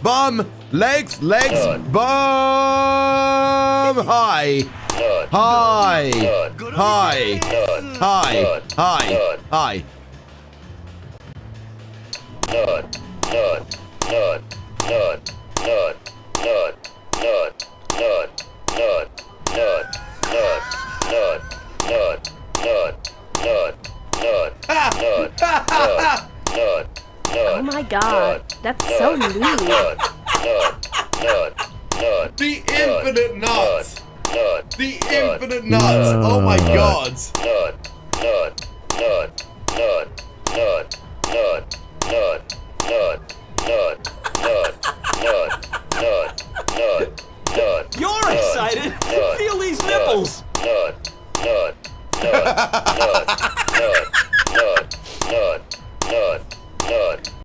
Bum. Legs. Bum. High. Oh my god, that's so lewd. The infinite nuts. The infinite nuts. Oh my god.